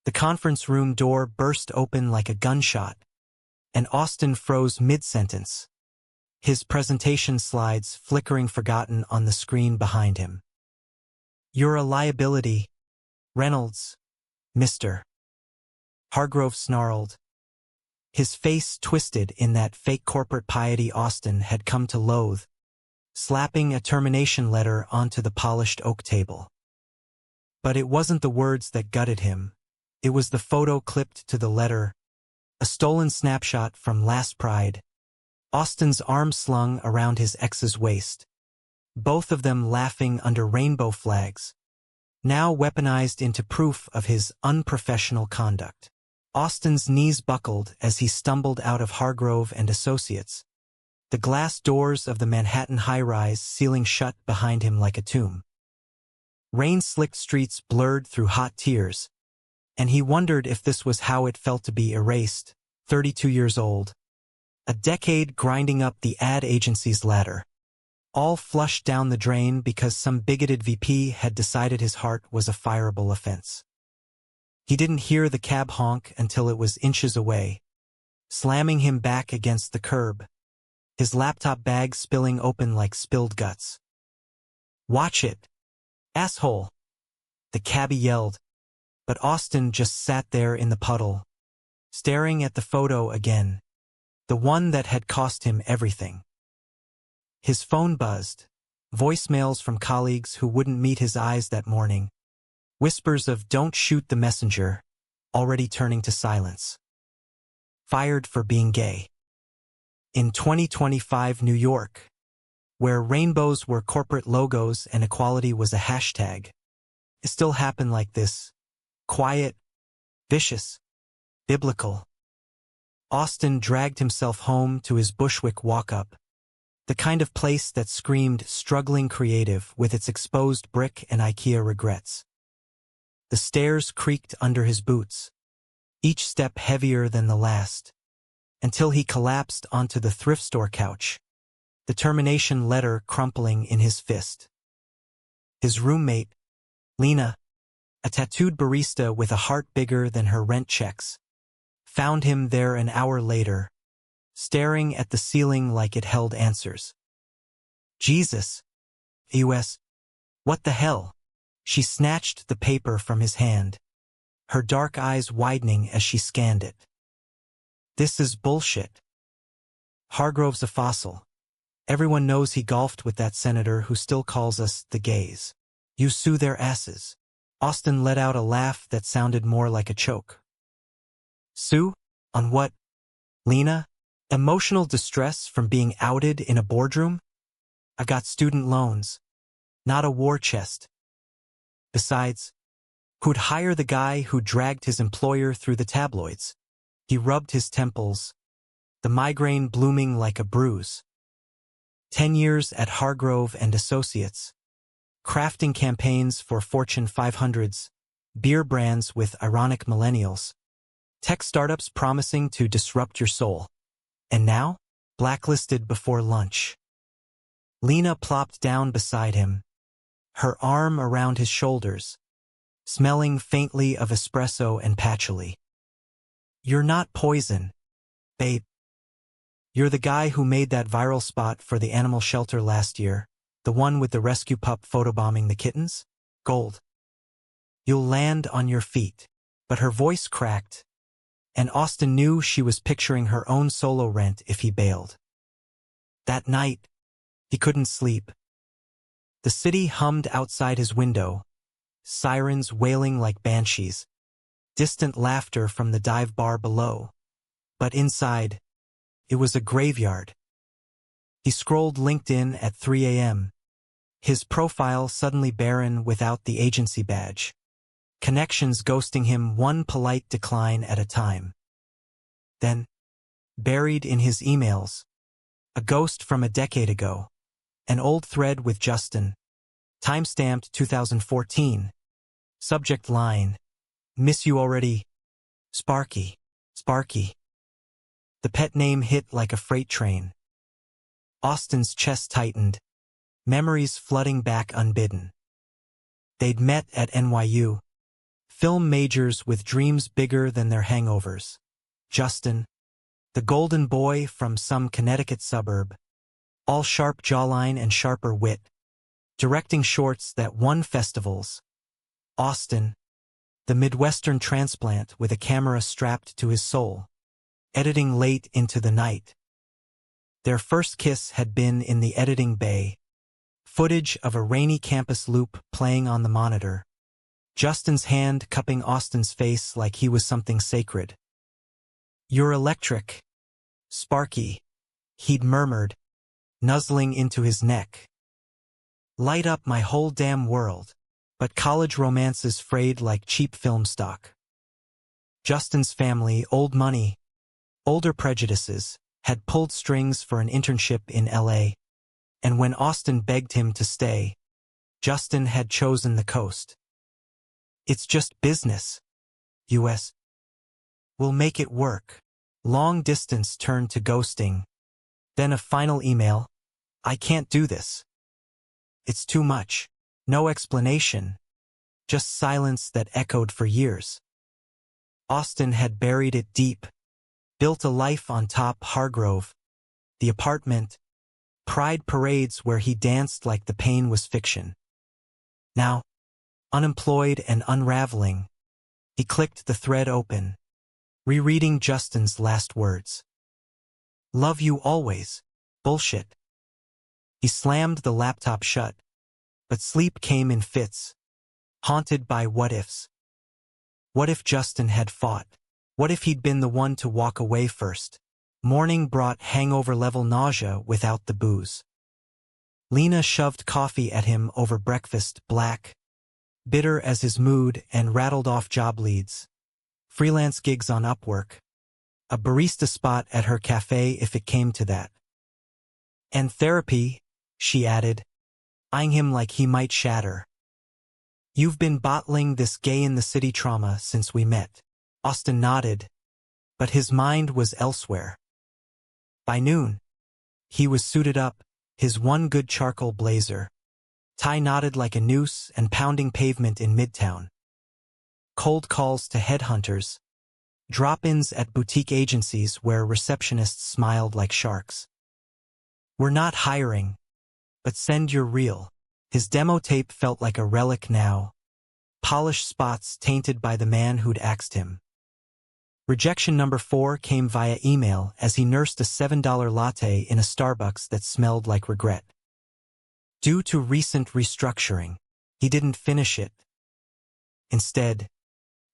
The conference room door burst open like a gunshot, and Austin froze mid-sentence, his presentation slides flickering forgotten on the screen behind him. "You're a liability, Reynolds, Mr." Hargrove snarled, his face twisted in that fake corporate piety Austin had come to loathe, slapping a termination letter onto the polished oak table. But it wasn't the words that gutted him. It was the photo clipped to the letter, a stolen snapshot from last Pride. Austin's arm slung around his ex's waist, both of them laughing under rainbow flags, now weaponized into proof of his unprofessional conduct. Austin's knees buckled as he stumbled out of Hargrove and Associates, the glass doors of the Manhattan high-rise sealing shut behind him like a tomb. Rain-slicked streets blurred through hot tears, and he wondered if this was how it felt to be erased, 32 years old, a decade grinding up the ad agency's ladder, all flushed down the drain because some bigoted VP had decided his heart was a fireable offense. He didn't hear the cab honk until it was inches away, slamming him back against the curb, his laptop bag spilling open like spilled guts. "Watch it, asshole!" the cabbie yelled, but Austin just sat there in the puddle, staring at the photo again, the one that had cost him everything. His phone buzzed, voicemails from colleagues who wouldn't meet his eyes that morning, whispers of "don't shoot the messenger," already turning to silence. Fired for being gay. In 2025 New York, where rainbows were corporate logos and equality was a hashtag, it still happened like this. Quiet, vicious, biblical. Austin dragged himself home to his Bushwick walk-up, the kind of place that screamed struggling creative with its exposed brick and IKEA regrets. The stairs creaked under his boots, each step heavier than the last, until he collapsed onto the thrift store couch, the termination letter crumpling in his fist. His roommate, Lena, a tattooed barista with a heart bigger than her rent checks, found him there an hour later, staring at the ceiling like it held answers. "Jesus, US, what the hell?" She snatched the paper from his hand, her dark eyes widening as she scanned it. "This is bullshit. Hargrove's a fossil. Everyone knows he golfed with that senator who still calls us the gays. You sue their asses." Austin let out a laugh that sounded more like a choke. "Sue? On what, Lena? Emotional distress from being outed in a boardroom? I got student loans, not a war chest. Besides, who'd hire the guy who dragged his employer through the tabloids?" He rubbed his temples, the migraine blooming like a bruise. 10 years at Hargrove and Associates, crafting campaigns for Fortune 500s, beer brands with ironic millennials, tech startups promising to disrupt your soul. And now, blacklisted before lunch. Lena plopped down beside him, her arm around his shoulders, smelling faintly of espresso and patchouli. "You're not poison, babe. You're the guy who made that viral spot for the animal shelter last year, the one with the rescue pup photobombing the kittens? Gold. You'll land on your feet." But her voice cracked, and Austin knew she was picturing her own solo rent if he bailed. That night, he couldn't sleep. The city hummed outside his window, sirens wailing like banshees, distant laughter from the dive bar below. But inside, it was a graveyard. He scrolled LinkedIn at 3 a.m., his profile suddenly barren without the agency badge, connections ghosting him one polite decline at a time. Then, buried in his emails, a ghost from a decade ago, an old thread with Justin, timestamped 2014, subject line, "Miss you already, Sparky, Sparky." The pet name hit like a freight train. Austin's chest tightened, memories flooding back unbidden. They'd met at NYU, Film majors with dreams bigger than their hangovers. Justin, the golden boy from some Connecticut suburb, all sharp jawline and sharper wit, directing shorts that won festivals. Austin, the Midwestern transplant with a camera strapped to his soul, editing late into the night. Their first kiss had been in the editing bay, footage of a rainy campus loop playing on the monitor, Justin's hand cupping Austin's face like he was something sacred. "You're electric, Sparky," he'd murmured, nuzzling into his neck. "Light up my whole damn world." But college romances frayed like cheap film stock. Justin's family, old money, older prejudices, had pulled strings for an internship in LA, and when Austin begged him to stay, Justin had chosen the coast. "It's just business, US. We'll make it work." Long distance turned to ghosting. Then a final email, "I can't do this. It's too much." No explanation, just silence that echoed for years. Austin had buried it deep, built a life on top Hargrove, the apartment, pride parades where he danced like the pain was fiction. Now, unemployed and unraveling, he clicked the thread open, rereading Justin's last words. "Love you always, bullshit." He slammed the laptop shut, but sleep came in fits, haunted by what-ifs. What if Justin had fought? What if he'd been the one to walk away first? Morning brought hangover-level nausea without the booze. Lena shoved coffee at him over breakfast, black, bitter as his mood, and rattled off job leads. Freelance gigs on Upwork. A barista spot at her cafe if it came to that. "And therapy," she added, eyeing him like he might shatter. "You've been bottling this gay-in-the-city trauma since we met." Austin nodded, but his mind was elsewhere. By noon, he was suited up, his one good charcoal blazer, tie knotted like a noose and pounding pavement in Midtown. Cold calls to headhunters, drop-ins at boutique agencies where receptionists smiled like sharks. "We're not hiring, but send your reel." His demo tape felt like a relic now, polished spots tainted by the man who'd axed him. Rejection number 4 came via email as he nursed a $7 latte in a Starbucks that smelled like regret. Due to recent restructuring, he didn't finish it. Instead,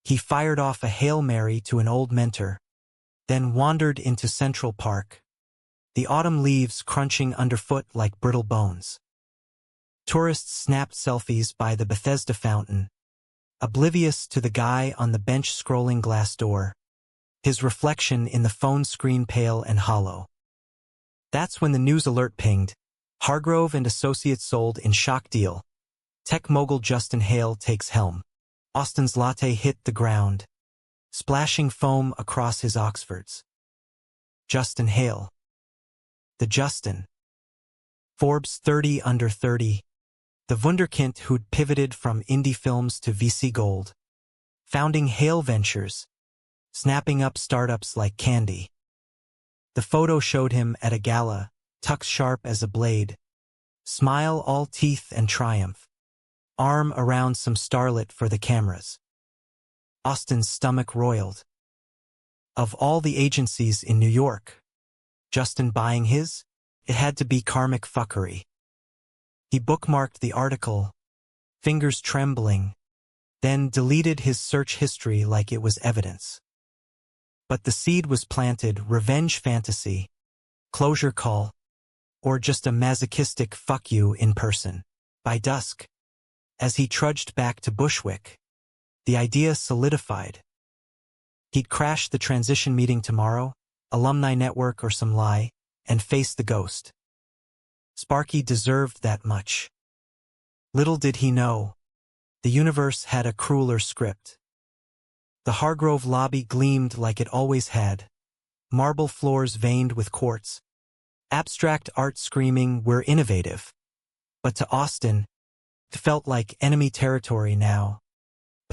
he fired off a Hail Mary to an old mentor, then wandered into Central Park, the autumn leaves crunching underfoot like brittle bones. Tourists snapped selfies by the Bethesda fountain, oblivious to the guy on the bench scrolling glass door, his reflection in the phone screen pale and hollow. That's when the news alert pinged. Hargrove and Associates sold in shock deal. Tech mogul Justin Hale takes helm. Austin's latte hit the ground, splashing foam across his Oxfords. Justin Hale. The Justin. Forbes 30 under 30. The wunderkind who'd pivoted from indie films to VC gold. Founding Hale Ventures. Snapping up startups like candy. The photo showed him at a gala, tux sharp as a blade. Smile all teeth and triumph. Arm around some starlet for the cameras. Austin's stomach roiled. Of all the agencies in New York, Justin buying his? It had to be karmic fuckery. He bookmarked the article, fingers trembling, then deleted his search history like it was evidence. But the seed was planted, revenge fantasy, closure call, or just a masochistic fuck you in person. By dusk, as he trudged back to Bushwick, the idea solidified. He'd crash the transition meeting tomorrow, alumni network or some lie, and face the ghost. Sparky deserved that much. Little did he know, the universe had a crueler script. The Hargrove lobby gleamed like it always had, marble floors veined with quartz, abstract art screaming, "We're innovative." But to Austin, it felt like enemy territory now,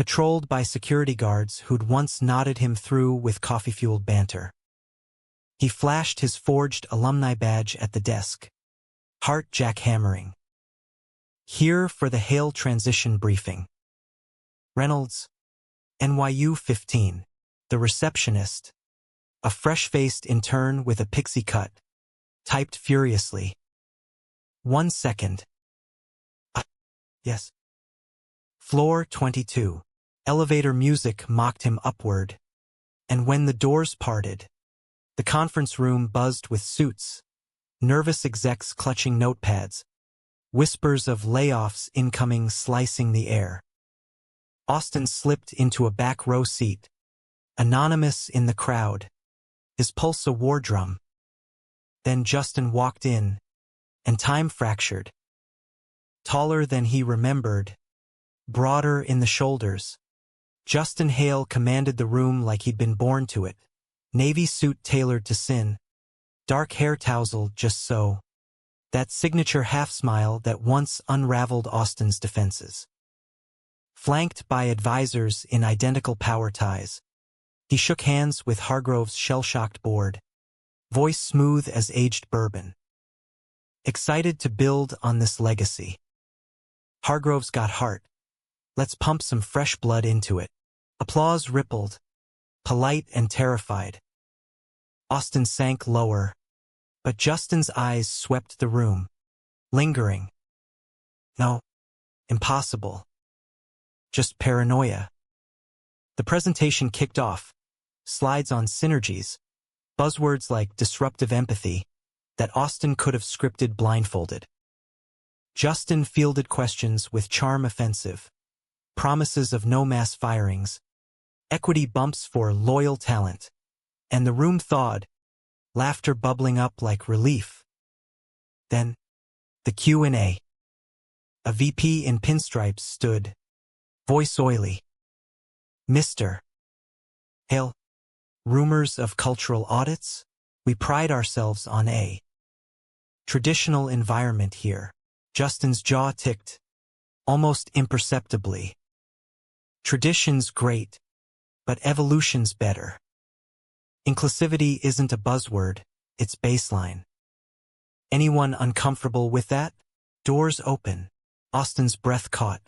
patrolled by security guards who'd once nodded him through with coffee-fueled banter. He flashed his forged alumni badge at the desk, heart jackhammering. Here for the Hale transition briefing. Reynolds, NYU 15. The receptionist, a fresh-faced intern with a pixie cut, typed furiously. 1 second. Yes. Floor 22. Elevator music mocked him upward, and when the doors parted, the conference room buzzed with suits, nervous execs clutching notepads, whispers of layoffs incoming slicing the air. Austin slipped into a back row seat, anonymous in the crowd, his pulse a war drum. Then Justin walked in, and time fractured. Taller than he remembered, broader in the shoulders, Justin Hale commanded the room like he'd been born to it. Navy suit tailored to sin, dark hair tousled just so, that signature half-smile that once unraveled Austin's defenses. Flanked by advisors in identical power ties, he shook hands with Hargrove's shell-shocked board, voice smooth as aged bourbon. Excited to build on this legacy. Hargrove's got heart. Let's pump some fresh blood into it. Applause rippled, polite and terrified. Austin sank lower, but Justin's eyes swept the room, lingering. No, impossible. Just paranoia. The presentation kicked off, slides on synergies, buzzwords like disruptive empathy, that Austin could have scripted blindfolded. Justin fielded questions with charm offensive, promises of no mass firings, equity bumps for loyal talent, and the room thawed, laughter bubbling up like relief. Then, the Q&A. A VP in pinstripes stood, voice oily. Mr. Hale, rumors of cultural audits? We pride ourselves on a traditional environment here. Justin's jaw ticked, almost imperceptibly. Tradition's great, but evolution's better. Inclusivity isn't a buzzword, it's baseline. Anyone uncomfortable with that? Doors open. Austin's breath caught.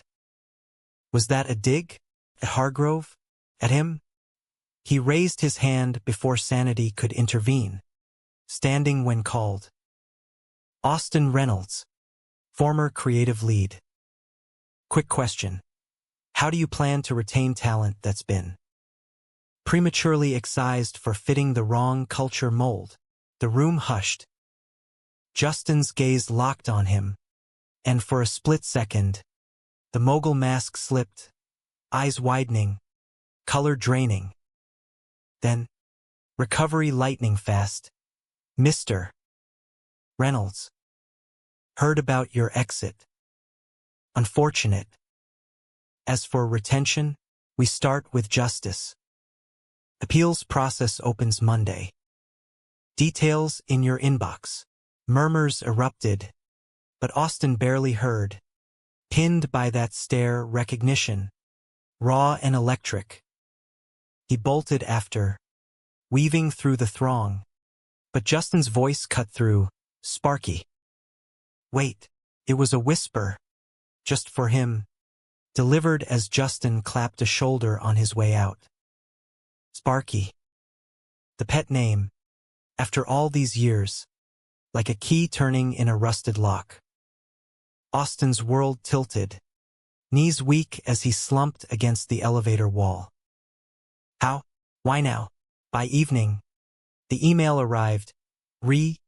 Was that a dig? At Hargrove? At him? He raised his hand before sanity could intervene, standing when called. Austin Reynolds, former creative lead. Quick question. How do you plan to retain talent that's been prematurely excised for fitting the wrong culture mold? The room hushed. Justin's gaze locked on him, and for a split second, the mogul mask slipped, eyes widening, color draining. Then, recovery lightning fast. Mr. Reynolds, heard about your exit. Unfortunate. As for retention, we start with justice. Appeals process opens Monday. Details in your inbox. Murmurs erupted, but Austin barely heard. Pinned by that stare recognition, raw and electric. He bolted after, weaving through the throng, but Justin's voice cut through, sparky. Wait, it was a whisper, just for him, delivered as Justin clapped a shoulder on his way out. Sparky. The pet name, after all these years, like a key turning in a rusted lock. Austin's world tilted, knees weak as he slumped against the elevator wall. How? Why now? By evening, the email arrived.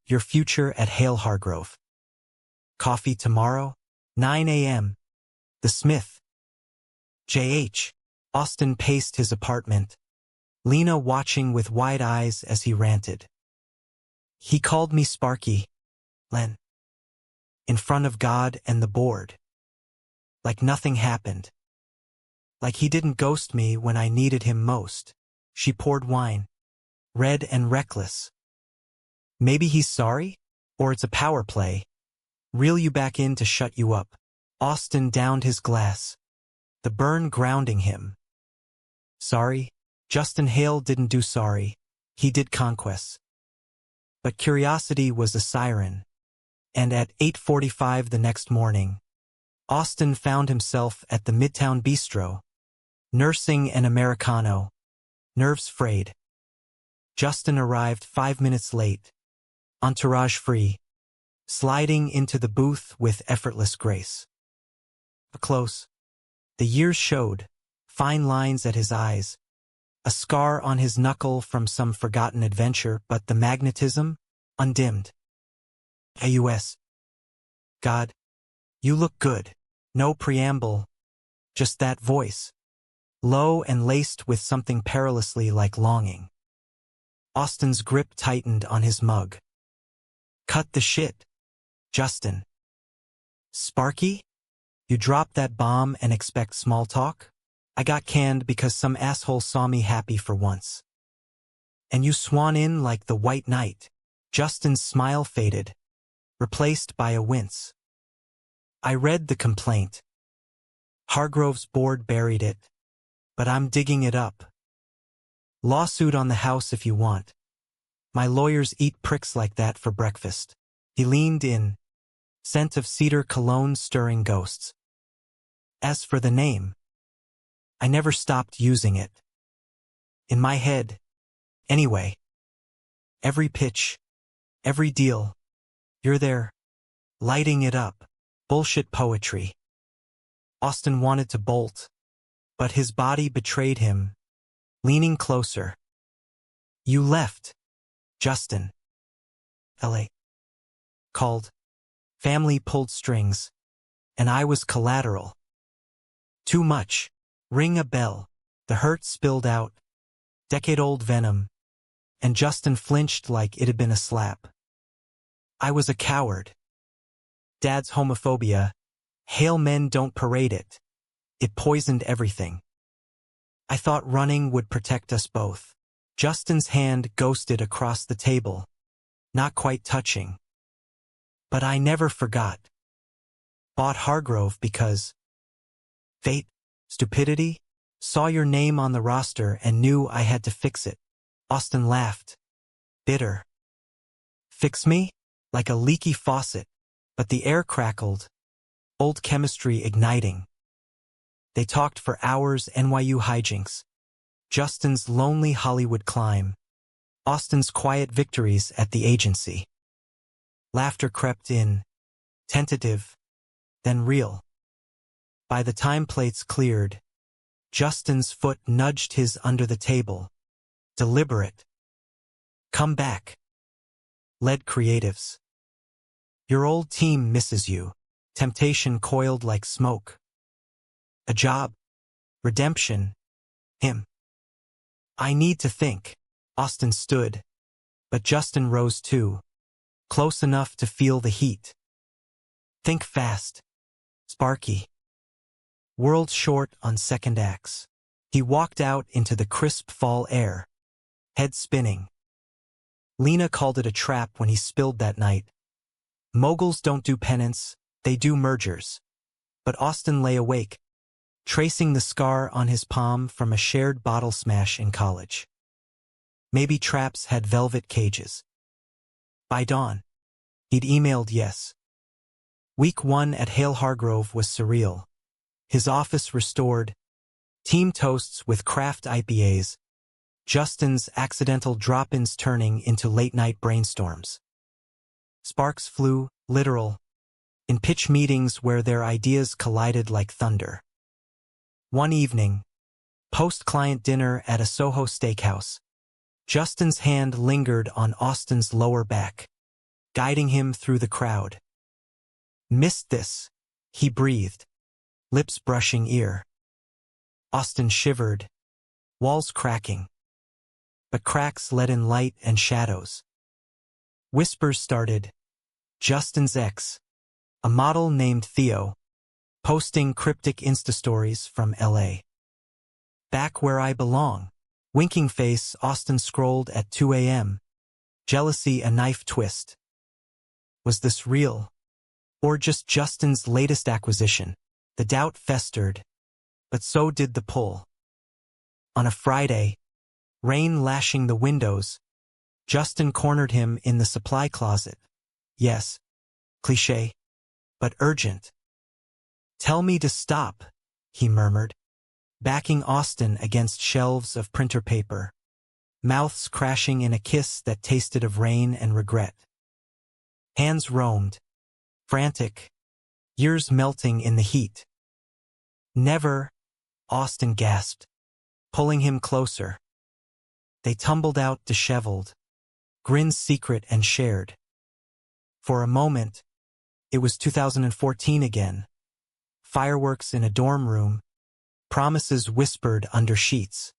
Your future at Hale Hargrove. Coffee tomorrow, 9 a.m. The Smith. J.H. Austin paced his apartment, Lena watching with wide eyes as he ranted. He called me Sparky, Len. In front of God and the board. Like nothing happened. Like he didn't ghost me when I needed him most. She poured wine. Red and reckless. Maybe he's sorry? Or it's a power play. Reel you back in to shut you up. Austin downed his glass. the burn grounding him. Sorry? Justin Hale didn't do sorry. He did conquests. But curiosity was a siren, and at 8:45 the next morning, Austin found himself at the Midtown Bistro, nursing an Americano, nerves frayed. Justin arrived 5 minutes late, entourage-free, sliding into the booth with effortless grace. Close. The years showed, fine lines at his eyes, a scar on his knuckle from some forgotten adventure, but the magnetism, undimmed. AUS. God, you look good. No preamble, just that voice, low and laced with something perilously like longing. Austin's grip tightened on his mug. Cut the shit, Justin. Sparky? You drop that bomb and expect small talk? I got canned because some asshole saw me happy for once. And you swan in like the White Knight. Justin's smile faded, replaced by a wince. I read the complaint. Hargrove's board buried it, but I'm digging it up. Lawsuit on the house if you want. My lawyers eat pricks like that for breakfast. He leaned in, scent of cedar cologne stirring ghosts. As for the name, I never stopped using it. In my head, anyway. Every pitch, every deal, you're there, lighting it up. Bullshit poetry. Austin wanted to bolt, but his body betrayed him, leaning closer. You left, Justin. LA. Called. Family pulled strings, and I was collateral. Too much. Ring a bell. The hurt spilled out. Decade-old venom. And Justin flinched like it had been a slap. I was a coward. Dad's homophobia. Hale men don't parade it. It poisoned everything. I thought running would protect us both. Justin's hand ghosted across the table, not quite touching. But I never forgot. Bought Hargrove because fate, stupidity, saw your name on the roster and knew I had to fix it. Austin laughed, bitter. Fix me? Like a leaky faucet. But the air crackled, old chemistry igniting. They talked for hours. NYU hijinks, Justin's lonely Hollywood climb, Austin's quiet victories at the agency. Laughter crept in, tentative, then real. By the time plates cleared, Justin's foot nudged his under the table. Deliberate. Come back. Led creatives. Your old team misses you. Temptation coiled like smoke. A job. Redemption. Him. I need to think. Austin stood. But Justin rose too. Close enough to feel the heat. Think fast. Sparky. World short on second acts. He walked out into the crisp fall air. Head spinning. Lena called it a trap when he spilled that night. Moguls don't do penance, they do mergers. But Austin lay awake, tracing the scar on his palm from a shared bottle smash in college. Maybe traps had velvet cages. By dawn, he'd emailed yes. Week 1 at Hale Hargrove was surreal. His office restored, team toasts with craft IPAs, Justin's accidental drop-ins turning into late-night brainstorms. Sparks flew, literal, in pitch meetings where their ideas collided like thunder. One evening, post-client dinner at a Soho steakhouse, Justin's hand lingered on Austin's lower back, guiding him through the crowd. Missed this, he breathed, lips brushing ear. Austin shivered, walls cracking. But cracks let in light and shadows. Whispers started. Justin's ex, a model named Theo, posting cryptic Insta-stories from LA. Back where I belong. Winking face, Austin scrolled at 2 a.m. Jealousy a knife twist. Was this real? Or just Justin's latest acquisition? The doubt festered, but so did the pull. On a Friday, rain lashing the windows, Justin cornered him in the supply closet. Yes, cliché, but urgent. "Tell me to stop," he murmured, backing Austen against shelves of printer paper, mouths crashing in a kiss that tasted of rain and regret. Hands roamed, frantic, ears melting in the heat. "Never," Austen gasped, pulling him closer. They tumbled out disheveled, grins secret and shared. For a moment, it was 2014 again. Fireworks in a dorm room, promises whispered under sheets.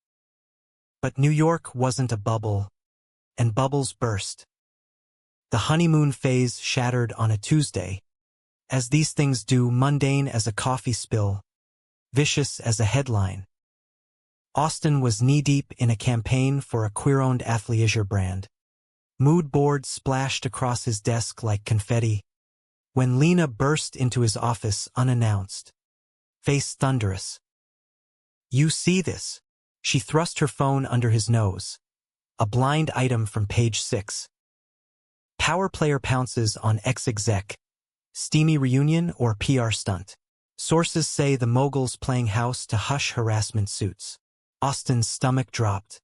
But New York wasn't a bubble, and bubbles burst. The honeymoon phase shattered on a Tuesday, as these things do, mundane as a coffee spill, vicious as a headline. Austen was knee-deep in a campaign for a queer-owned athleisure brand. Mood boards splashed across his desk like confetti, when Lena burst into his office unannounced, face thunderous. "You see this?" She thrust her phone under his nose. A blind item from page 6. Power player pounces on ex-exec. Steamy reunion or PR stunt. Sources say the mogul's playing house to hush harassment suits. Austen's stomach dropped.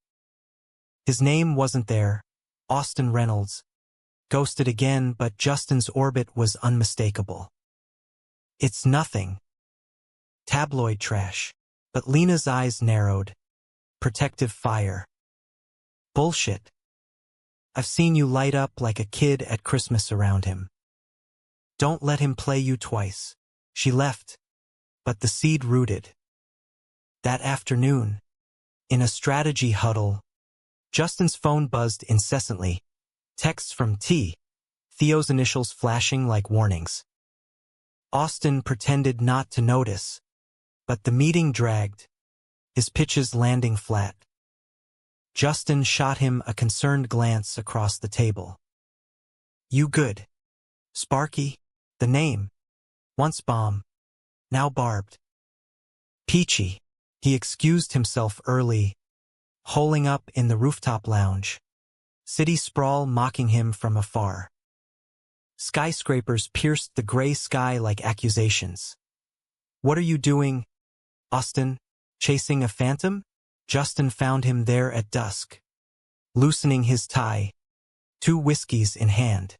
His name wasn't there. Austen Reynolds. Ghosted again, but Justin's orbit was unmistakable. "It's nothing. Tabloid trash." But Lena's eyes narrowed. Protective fire. "Bullshit. I've seen you light up like a kid at Christmas around him. Don't let him play you twice." She left, but the seed rooted. That afternoon, in a strategy huddle, Justin's phone buzzed incessantly. Texts from Theo's initials flashing like warnings. Austen pretended not to notice, but the meeting dragged, his pitches landing flat. Justin shot him a concerned glance across the table. "You good? Sparky?" The name. Once bomb, now barbed. "Peachy." He excused himself early, holing up in the rooftop lounge. City sprawl mocking him from afar. Skyscrapers pierced the gray sky like accusations. "What are you doing, Austen? Chasing a phantom?" Justin found him there at dusk, loosening his tie, 2 whiskeys in hand.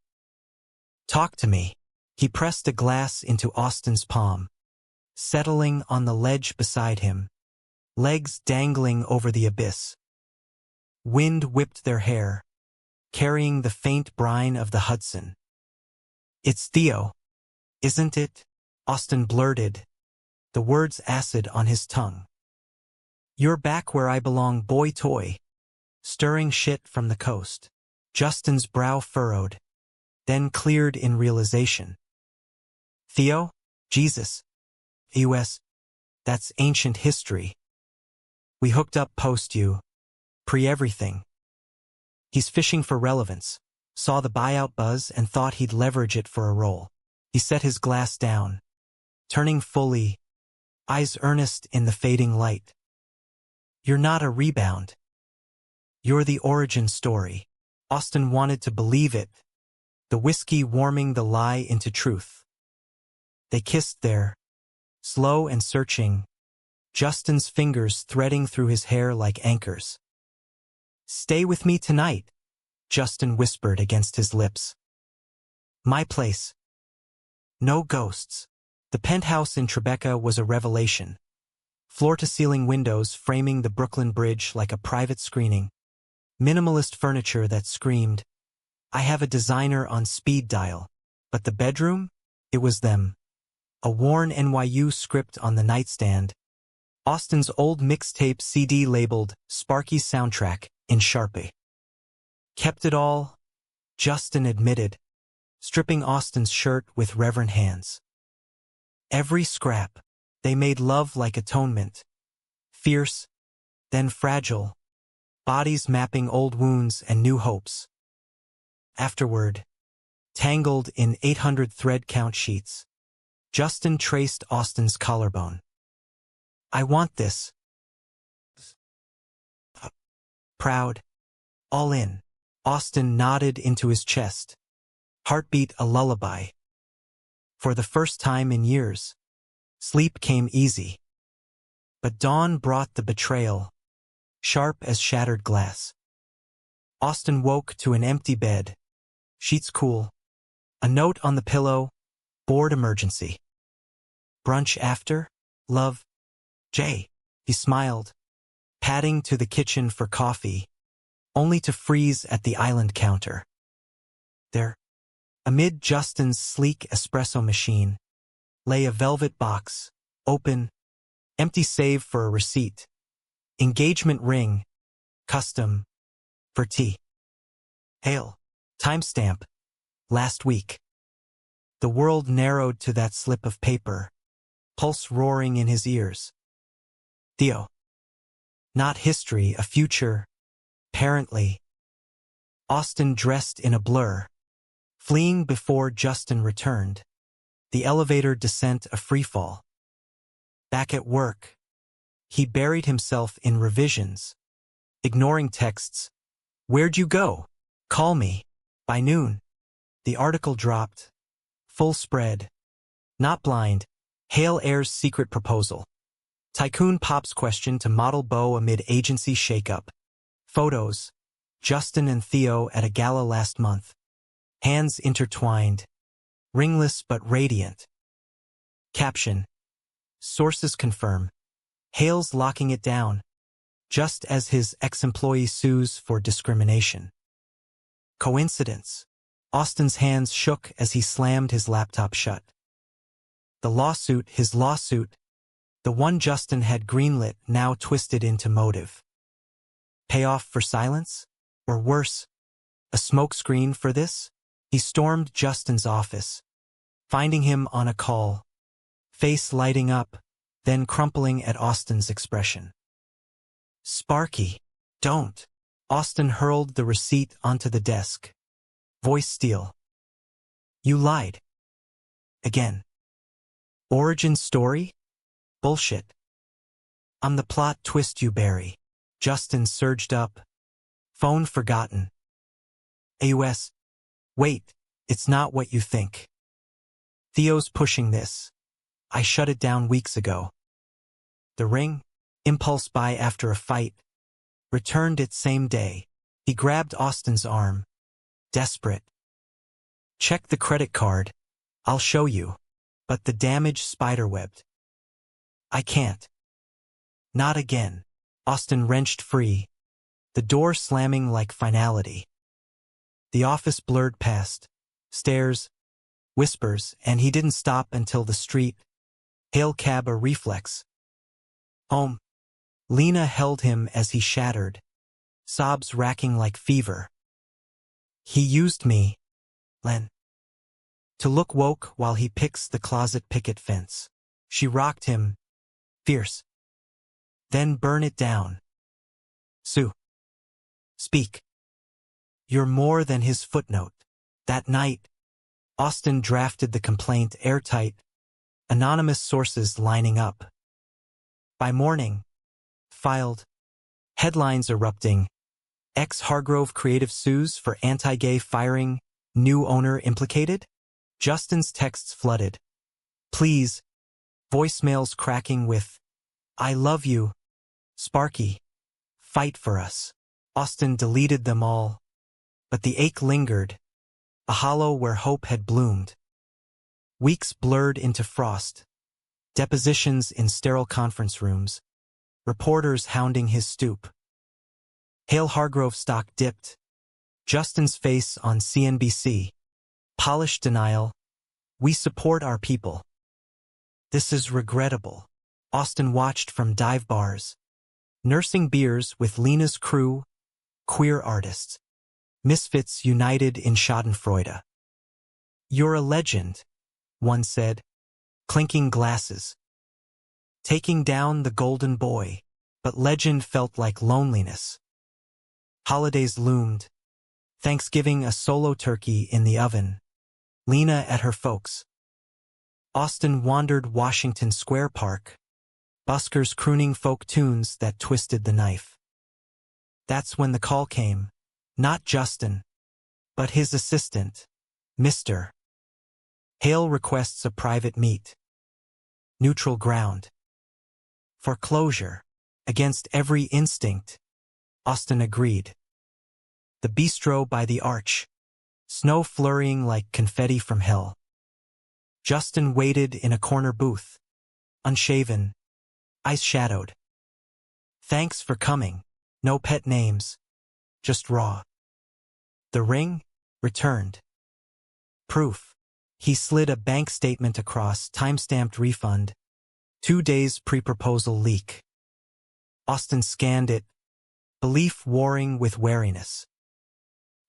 "Talk to me." He pressed a glass into Austen's palm, settling on the ledge beside him, legs dangling over the abyss. Wind whipped their hair, carrying the faint brine of the Hudson. "It's Theo, isn't it?" Austen blurted, the words acid on his tongue. "You're back where I belong, boy toy. Stirring shit from the coast." Justin's brow furrowed, then cleared in realization. "Theo? Jesus. US. That's ancient history. We hooked up post-you. Pre-everything." He's fishing for relevance. Saw the buyout buzz and thought he'd leverage it for a role. He set his glass down, turning fully, eyes earnest in the fading light. "You're not a rebound. You're the origin story." Austen wanted to believe it, the whiskey warming the lie into truth. They kissed there, slow and searching, Justin's fingers threading through his hair like anchors. "Stay with me tonight," Justin whispered against his lips. "My place. No ghosts." The penthouse in Tribeca was a revelation. Floor-to-ceiling windows framing the Brooklyn Bridge like a private screening. Minimalist furniture that screamed, "I have a designer on speed dial." But the bedroom? It was them. A worn NYU script on the nightstand. Austen's old mixtape CD labeled Sparky's Soundtrack in Sharpie. "Kept it all," Justin admitted, stripping Austen's shirt with reverent hands. "Every scrap." They made love like atonement. Fierce, then fragile, bodies mapping old wounds and new hopes. Afterward, tangled in 800 thread count sheets, Justin traced Austen's collarbone. I want this. Proud. All in. Austen nodded into his chest. Heartbeat a lullaby. For the first time in years, sleep came easy. But dawn brought the betrayal, sharp as shattered glass. Austen woke to an empty bed, sheets cool, a note on the pillow, board emergency. Brunch after? Love. Jay. He smiled, padding to the kitchen for coffee, only to freeze at the island counter. There, amid Justin's sleek espresso machine, lay a velvet box, open, empty save for a receipt. Engagement ring, custom, for tea. Hail. Timestamp. Last week. The world narrowed to that slip of paper, pulse roaring in his ears. Theo. Not history, a future, apparently. Austen dressed in a blur, fleeing before Justin returned. The elevator descent a freefall. Back at work, he buried himself in revisions, ignoring texts. Where'd you go? Call me. By noon, the article dropped. Full spread. Not blind. Hale Air's secret proposal. Tycoon pops question to model beau amid agency shakeup. Photos. Justin and Theo at a gala last month. Hands intertwined. Ringless but radiant. Caption. Sources confirm. Hale's locking it down, just as his ex-employee sues for discrimination. Coincidence? Austen's hands shook as he slammed his laptop shut. The lawsuit, his lawsuit, the one Justin had greenlit, now twisted into motive. Payoff for silence? Or worse, a smokescreen for this? He stormed Justin's office, finding him on a call, face lighting up, then crumpling at Austen's expression. Sparky, don't. Austen hurled the receipt onto the desk. Voice steel. You lied. Again. Origin story? Bullshit. I'm the plot twist you bury. Justin surged up. Phone forgotten. AUS. Wait, it's not what you think. Theo's pushing this. I shut it down weeks ago. The ring, impulse buy after a fight, returned it same day. He grabbed Austen's arm. Desperate. Check the credit card. I'll show you. But the damage spiderwebbed. I can't. Not again. Austen wrenched free, the door slamming like finality. The office blurred past. Stairs, whispers, and he didn't stop until the street. Hail cab a reflex. Home. Lena held him as he shattered, sobs racking like fever. He used me, Len. To look woke while he picks the closet picket fence. She rocked him, fierce. Then burn it down. Sue. Speak. You're more than his footnote. That night, Austen drafted the complaint airtight, anonymous sources lining up. By morning, filed. Headlines erupting. Ex-Hargrove creative sues for anti-gay firing, new owner implicated? Justin's texts flooded. Please. Voicemails cracking with, I love you. Sparky. Fight for us. Austen deleted them all. But the ache lingered, a hollow where hope had bloomed. Weeks blurred into frost. Depositions in sterile conference rooms. Reporters hounding his stoop. Hale Hargrove stock dipped. Justin's face on CNBC. Polished denial. We support our people. This is regrettable. Austen watched from dive bars. Nursing beers with Lena's crew. Queer artists. Misfits united in schadenfreude. You're a legend, one said, clinking glasses. Taking down the golden boy, but legend felt like loneliness. Holidays loomed. Thanksgiving a solo turkey in the oven. Lena at her folks'. Austen wandered Washington Square Park. buskers crooning folk tunes that twisted the knife. That's when the call came. Not Justin, but his assistant, Mr. Hale requests a private meet. Neutral ground. Foreclosure. Against every instinct. Austin agreed. The bistro by the arch. Snow flurrying like confetti from hell. Justin waited in a corner booth. Unshaven. Eyes shadowed. Thanks for coming. No pet names. Just raw. The ring? Returned. Proof. He slid a bank statement across, time-stamped refund. 2 days pre-proposal leak. Austin scanned it, belief warring with wariness.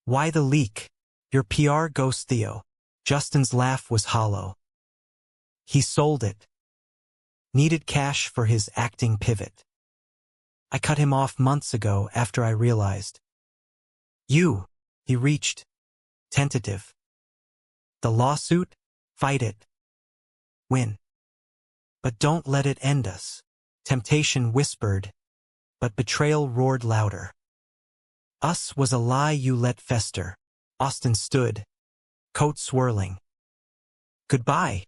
Why the leak? Your PR ghost Theo. Justin's laugh was hollow. He sold it. Needed cash for his acting pivot. I cut him off months ago after I realized. You, he reached. Tentative. The lawsuit? Fight it. Win. But don't let it end us. Temptation whispered, but betrayal roared louder. Us was a lie you let fester. Austin stood, coat swirling. Goodbye,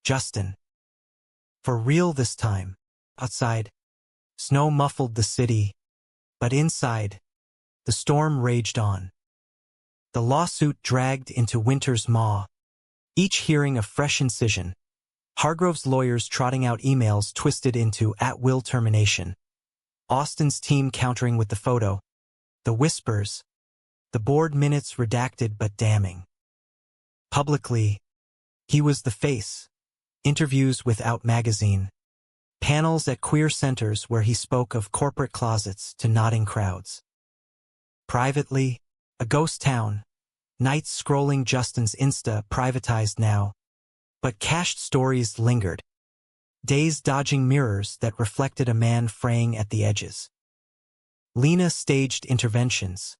Justin. For real this time. Outside, snow muffled the city, but inside, the storm raged on. The lawsuit dragged into winter's maw, each hearing a fresh incision. Hargrove's lawyers trotting out emails twisted into at-will termination. Austin's team countering with the photo. The whispers. The board minutes redacted but damning. Publicly, he was the face. Interviews with Out magazine. Panels at queer centers where he spoke of corporate closets to nodding crowds. Privately, a ghost town. Nights scrolling Justin's Insta, privatized now. But cached stories lingered. Days dodging mirrors that reflected a man fraying at the edges. Lena staged interventions.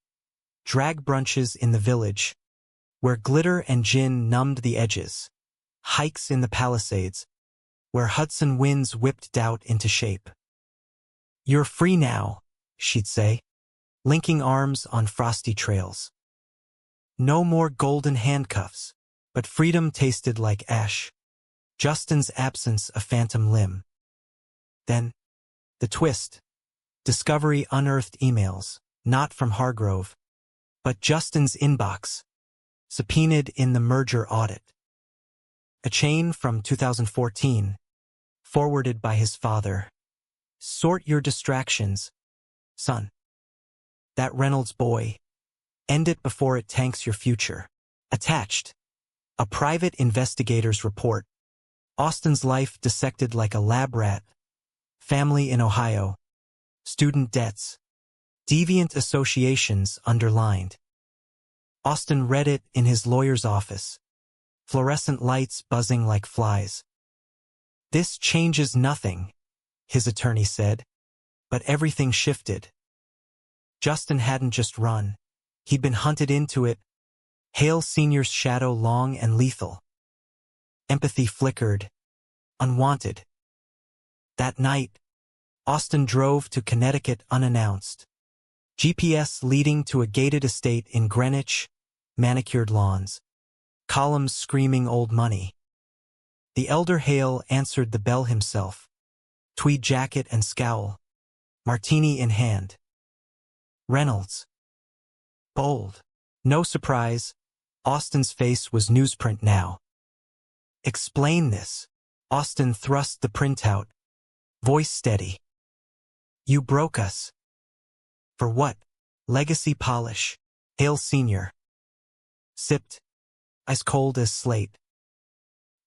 Drag brunches in the village, where glitter and gin numbed the edges. Hikes in the Palisades, where Hudson winds whipped doubt into shape. You're free now, she'd say, linking arms on frosty trails. No more golden handcuffs, but freedom tasted like ash. Justin's absence a phantom limb. Then, the twist. Discovery unearthed emails, not from Hargrove, but Justin's inbox, subpoenaed in the merger audit. A chain from 2014, forwarded by his father. Sort your distractions, son. That Reynolds boy. End it before it tanks your future. Attached. A private investigator's report. Austin's life dissected like a lab rat. Family in Ohio. Student debts. Deviant associations underlined. Austin read it in his lawyer's office. Fluorescent lights buzzing like flies. This changes nothing, his attorney said. But everything shifted. Justin hadn't just run. He'd been hunted into it. Hale Sr.'s shadow long and lethal. Empathy flickered. Unwanted. That night, Austin drove to Connecticut unannounced. GPS leading to a gated estate in Greenwich, manicured lawns. Columns screaming old money. The elder Hale answered the bell himself. Tweed jacket and scowl. Martini in hand. Reynolds. Bold. No surprise, Austin's face was newsprint now. Explain this. Austin thrust the printout. Voice steady. You broke us. For what? Legacy polish. Hale Sr. Sipped. Ice cold as slate.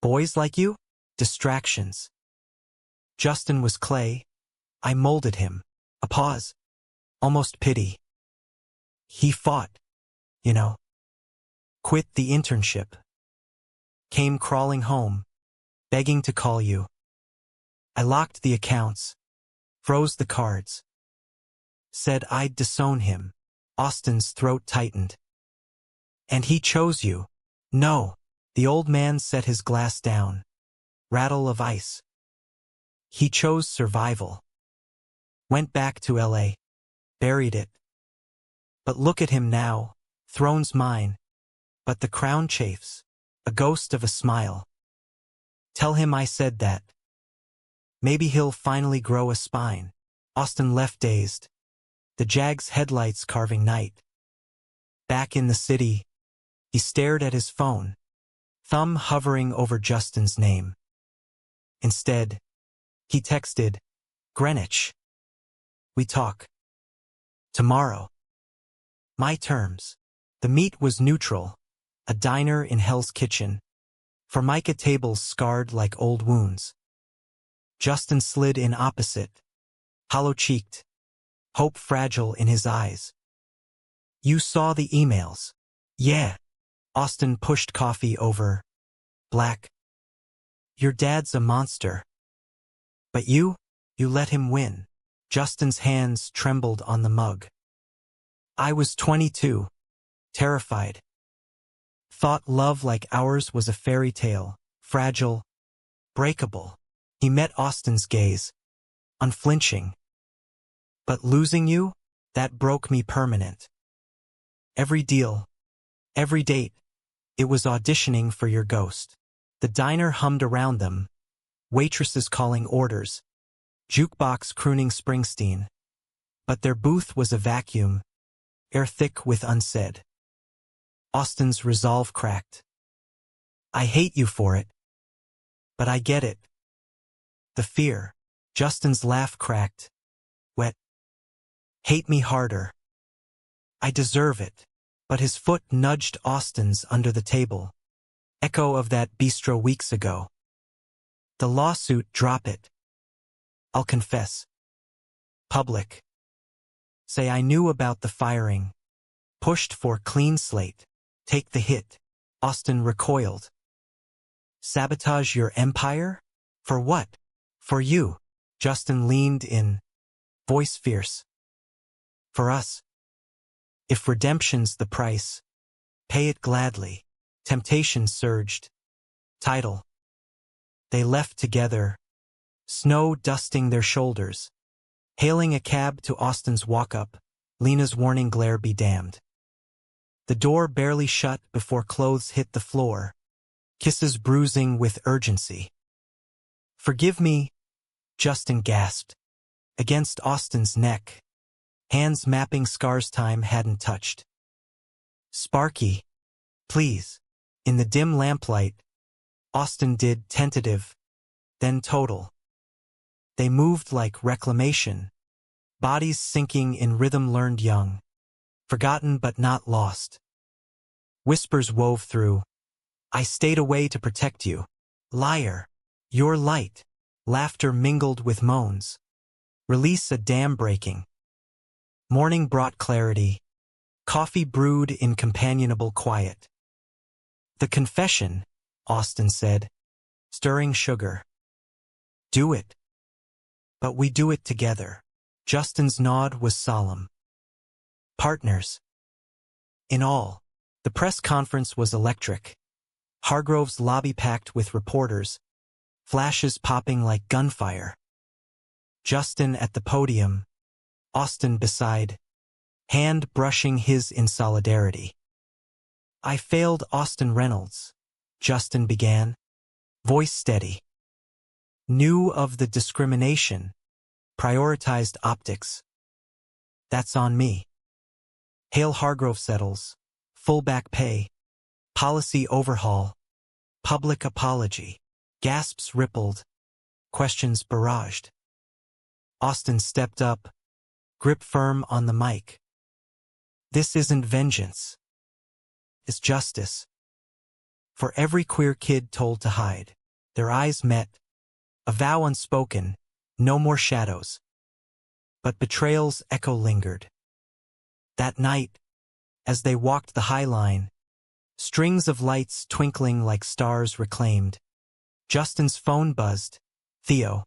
Boys like you? Distractions. Justin was clay. I molded him. A pause. Almost pity. He fought. You know. Quit the internship. Came crawling home. Begging to call you. I locked the accounts. Froze the cards. Said I'd disown him. Austin's throat tightened. And he chose you. No. The old man set his glass down. Rattle of ice. He chose survival. Went back to LA. Buried it. But look at him now. Throne's mine. But the crown chafes. A ghost of a smile. Tell him I said that. Maybe he'll finally grow a spine. Austen left dazed. The Jag's headlights carving night. Back in the city, he stared at his phone, thumb hovering over Justin's name. Instead, he texted, Greenwich. We talk. Tomorrow. My terms. The meat was neutral, a diner in Hell's Kitchen, formica tables scarred like old wounds. Justin slid in opposite, hollow-cheeked, hope fragile in his eyes. You saw the emails. Yeah. Austen pushed coffee over. Black. Your dad's a monster. But you let him win. Justin's hands trembled on the mug. I was 22. Terrified. Thought love like ours was a fairy tale, fragile, breakable. He met Austen's gaze, unflinching. But losing you, that broke me permanent. Every deal, every date, it was auditioning for your ghost. The diner hummed around them, waitresses calling orders, jukebox crooning Springsteen. But their booth was a vacuum, air thick with unsaid. Austen's resolve cracked. I hate you for it. But I get it. The fear. Justin's laugh cracked. Wet. Hate me harder. I deserve it. But his foot nudged Austen's under the table. Echo of that bistro weeks ago. The lawsuit, drop it. I'll confess. Public. Say I knew about the firing. Pushed for clean slate. Take the hit. Austen recoiled. Sabotage your empire? For what? For you. Justin leaned in, voice fierce. For us. If redemption's the price, pay it gladly. Temptation surged. Title. They left together, snow dusting their shoulders. Hailing a cab to Austen's walk-up, Lena's warning glare be damned. The door barely shut before clothes hit the floor, kisses bruising with urgency. Forgive me, Justin gasped. Against Austen's neck, hands mapping scars time hadn't touched. Sparky, please. In the dim lamplight, Austen did tentative, then total. They moved like reclamation, bodies sinking in rhythm learned young, forgotten but not lost. Whispers wove through. I stayed away to protect you. Liar. Your light. Laughter mingled with moans. Release a dam breaking. Morning brought clarity. Coffee brewed in companionable quiet. The confession, Austen said, stirring sugar. Do it. But we do it together. Justin's nod was solemn. Partners. In all, the press conference was electric. Hargrove's lobby packed with reporters, flashes popping like gunfire. Justin at the podium, Austen beside, hand brushing his in solidarity. I failed Austen Reynolds, Justin began, voice steady. Knew of the discrimination, prioritized optics. That's on me. Hale Hargrove settles, full back pay, policy overhaul, public apology. Gasps rippled, questions barraged. Austen stepped up, grip firm on the mic. This isn't vengeance. It's justice. For every queer kid told to hide, their eyes met, a vow unspoken, no more shadows. But betrayal's echo lingered. That night, as they walked the High Line, strings of lights twinkling like stars reclaimed, Justin's phone buzzed. Theo.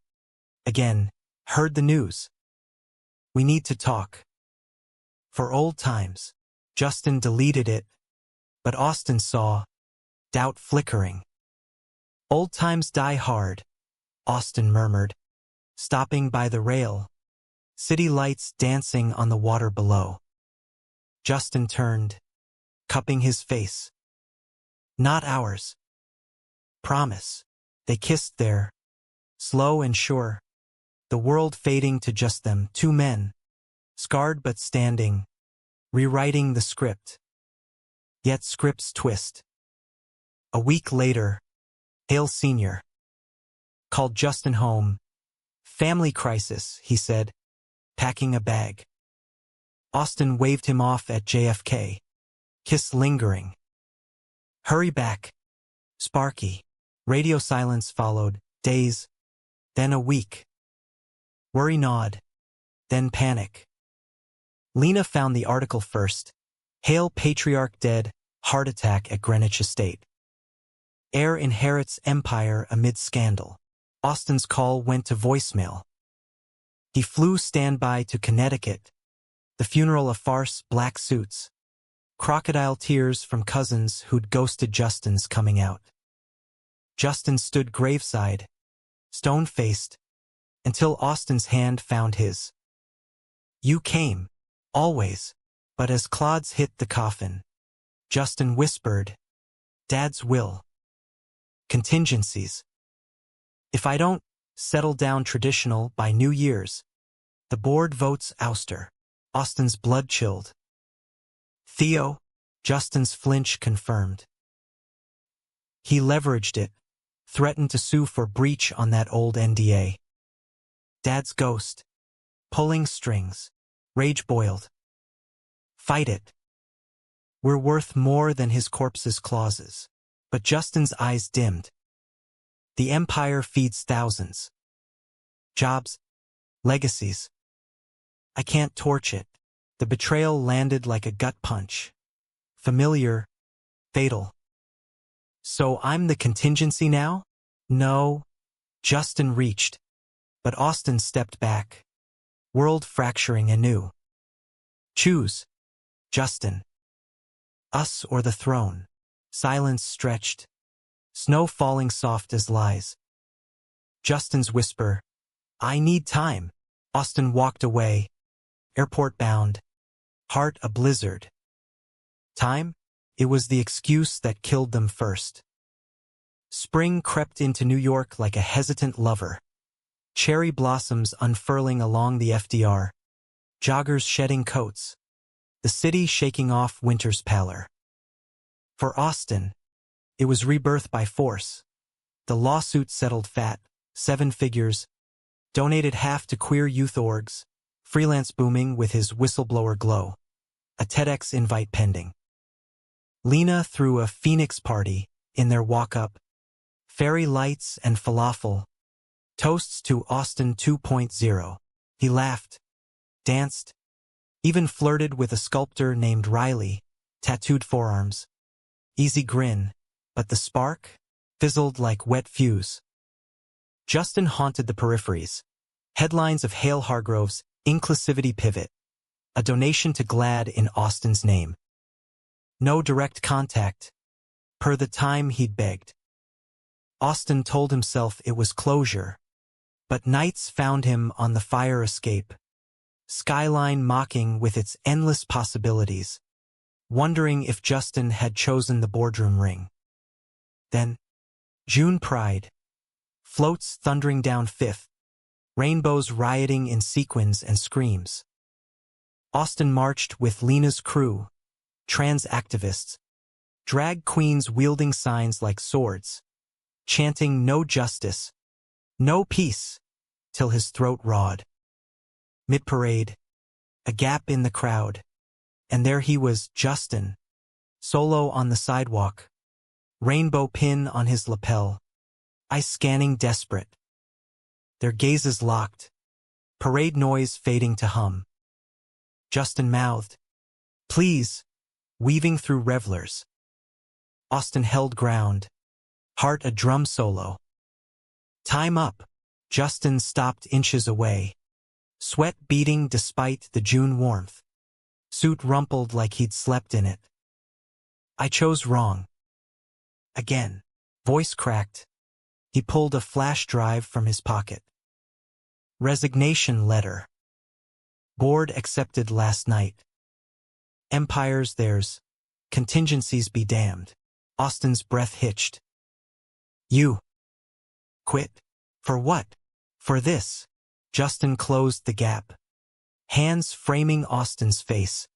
Again, heard the news. We need to talk. For old times. Justin deleted it, but Austen saw, doubt flickering. Old times die hard, Austen murmured. stopping by the rail, city lights dancing on the water below. Justin turned, cupping his face. Not ours. Promise. They kissed there, slow and sure, the world fading to just them, two men, scarred but standing, rewriting the script. Yet scripts twist. A week later, Hale Sr. called Justin home. Family crisis, he said, packing a bag. Austin waved him off at JFK. Kiss lingering. Hurry back. Sparky. Radio silence followed, days, then a week. Worry gnawed, then panic. Lena found the article first. Hale patriarch dead, heart attack at Greenwich Estate. Heir inherits empire amid scandal. Austin's call went to voicemail. He flew standby to Connecticut. The funeral a farce, black suits. Crocodile tears from cousins who'd ghosted Justin's coming out. Justin stood graveside, stone-faced, until Austin's hand found his. You came, always, but as clods hit the coffin, Justin whispered, Dad's will. Contingencies. If I don't settle down traditional by New Year's, the board votes ouster. Austin's blood chilled. Theo, Justin's flinch confirmed. He leveraged it, threatened to sue for breach on that old NDA. Dad's ghost. Pulling strings. Rage boiled. Fight it. We're worth more than his corpse's clauses. But Justin's eyes dimmed. The empire feeds thousands. Jobs. Legacies. I can't torch it. The betrayal landed like a gut punch. Familiar. Fatal. So I'm the contingency now? No. Justin reached. But Austin stepped back. World fracturing anew. Choose. Justin. Us or the throne. Silence stretched. Snow falling soft as lies. Justin's whisper. I need time. Austin walked away. Airport bound. Heart a blizzard. Time? It was the excuse that killed them first. Spring crept into New York like a hesitant lover. Cherry blossoms unfurling along the FDR. Joggers shedding coats. The city shaking off winter's pallor. For Austin, it was rebirth by force. The lawsuit settled fat, 7 figures, donated half to queer youth orgs, freelance booming with his whistleblower glow. A TEDx invite pending. Lena threw a Phoenix party in their walk-up. Fairy lights and falafel. Toasts to Austin 2.0. He laughed, danced, even flirted with a sculptor named Riley, tattooed forearms. Easy grin, but the spark fizzled like wet fuse. Justin haunted the peripheries. Headlines of Hale Hargrove's inclusivity pivot. A donation to GLAAD in Austin's name. No direct contact, per the time he'd begged. Austin told himself it was closure, but nights found him on the fire escape, skyline mocking with its endless possibilities, wondering if Justin had chosen the boardroom ring. Then, June Pride. Floats thundering down Fifth, rainbows rioting in sequins and screams. Austin marched with Lena's crew, trans activists, drag queens wielding signs like swords, chanting no justice, no peace, till his throat rawed. Mid-parade, a gap in the crowd, and there he was, Justin, solo on the sidewalk, rainbow pin on his lapel, eyes scanning desperate. Their gazes locked, parade noise fading to hum. Justin mouthed, please, weaving through revelers. Austin held ground, heart a drum solo. Time up. Justin stopped inches away, sweat beading despite the June warmth. Suit rumpled like he'd slept in it. I chose wrong. Again. Voice cracked. He pulled a flash drive from his pocket. Resignation letter. Board accepted last night. Empires theirs. Contingencies be damned. Austen's breath hitched. You. Quit? For what? For this. Justin closed the gap. Hands framing Austen's face.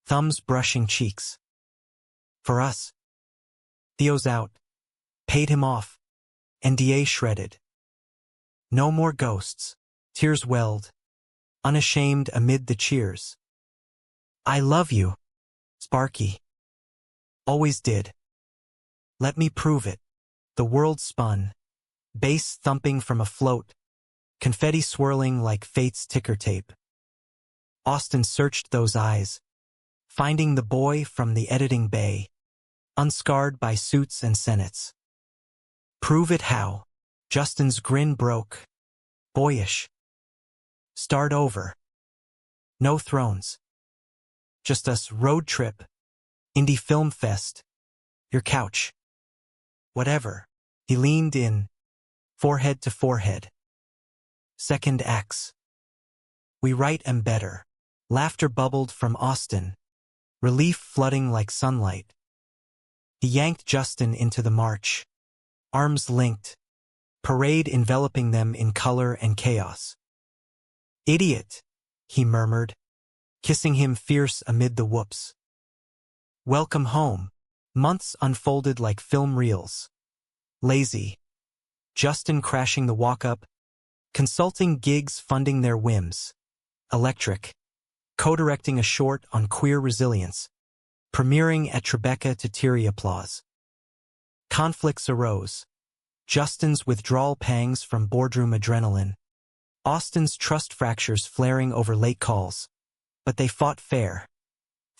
Thumbs brushing cheeks. For us. Theo's out. Paid him off. NDA shredded. No more ghosts. Tears welled. Unashamed amid the cheers. I love you. Sparky. Always did. Let me prove it. The world spun. Bass thumping from a float. Confetti swirling like fate's ticker tape. Austen searched those eyes, finding the boy from the editing bay, unscarred by suits and senates. Prove it how? Justin's grin broke. Boyish. Start over. No thrones. Just us road trip. Indie film fest. Your couch. Whatever. He leaned in, forehead to forehead. Second acts. We write 'em better. Laughter bubbled from Austen, relief flooding like sunlight. He yanked Justin into the march, arms linked, parade enveloping them in color and chaos. Idiot, he murmured, kissing him fierce amid the whoops. Welcome home. Months unfolded like film reels. Lazy. Justin crashing the walk-up, consulting gigs funding their whims. Electric. Co-directing a short on queer resilience, premiering at Tribeca to teary applause. Conflicts arose. Justin's withdrawal pangs from boardroom adrenaline. Austen's trust fractures flaring over late calls. But they fought fair.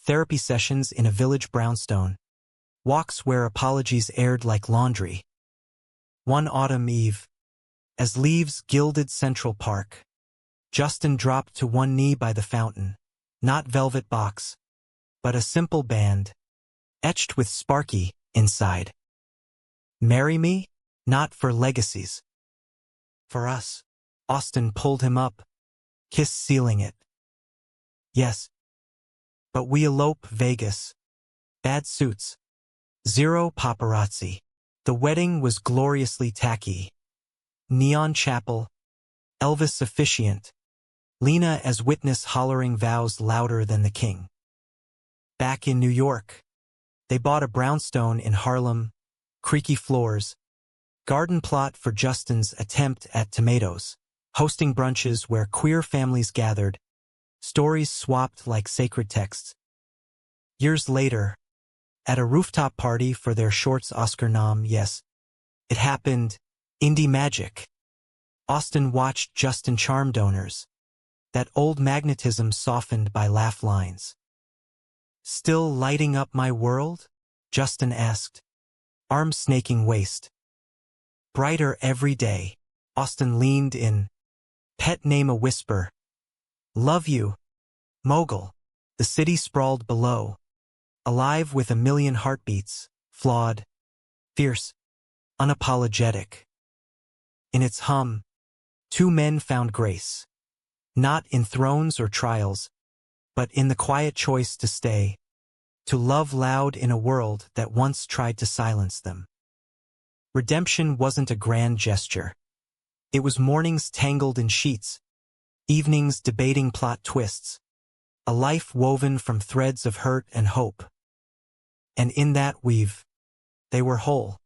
Therapy sessions in a village brownstone. Walks where apologies aired like laundry. One autumn eve, as leaves gilded Central Park, Justin dropped to one knee by the fountain. Not velvet box, but a simple band, etched with Sparky inside. Marry me? Not for legacies. For us. Austen pulled him up, kiss sealing it. Yes. But we elope Vegas. Bad suits. Zero paparazzi. The wedding was gloriously tacky. Neon chapel. Elvis officiant. Lena as witness hollering vows louder than the king. Back in New York, they bought a brownstone in Harlem, creaky floors, garden plot for Justin's attempt at tomatoes, hosting brunches where queer families gathered, stories swapped like sacred texts. Years later, at a rooftop party for their shorts Oscar nom, yes, it happened, indie magic. Austen watched Justin charm donors. That old magnetism softened by laugh lines. Still lighting up my world? Justin asked, arm snaking waist. Brighter every day. Austen leaned in. Pet name a whisper. Love you. Mogul. The city sprawled below. Alive with a million heartbeats. Flawed. Fierce. Unapologetic. In its hum, two men found grace. Not in thrones or trials, but in the quiet choice to stay, to love loud in a world that once tried to silence them. Redemption wasn't a grand gesture. It was mornings tangled in sheets, evenings debating plot twists, a life woven from threads of hurt and hope. And in that weave, they were whole.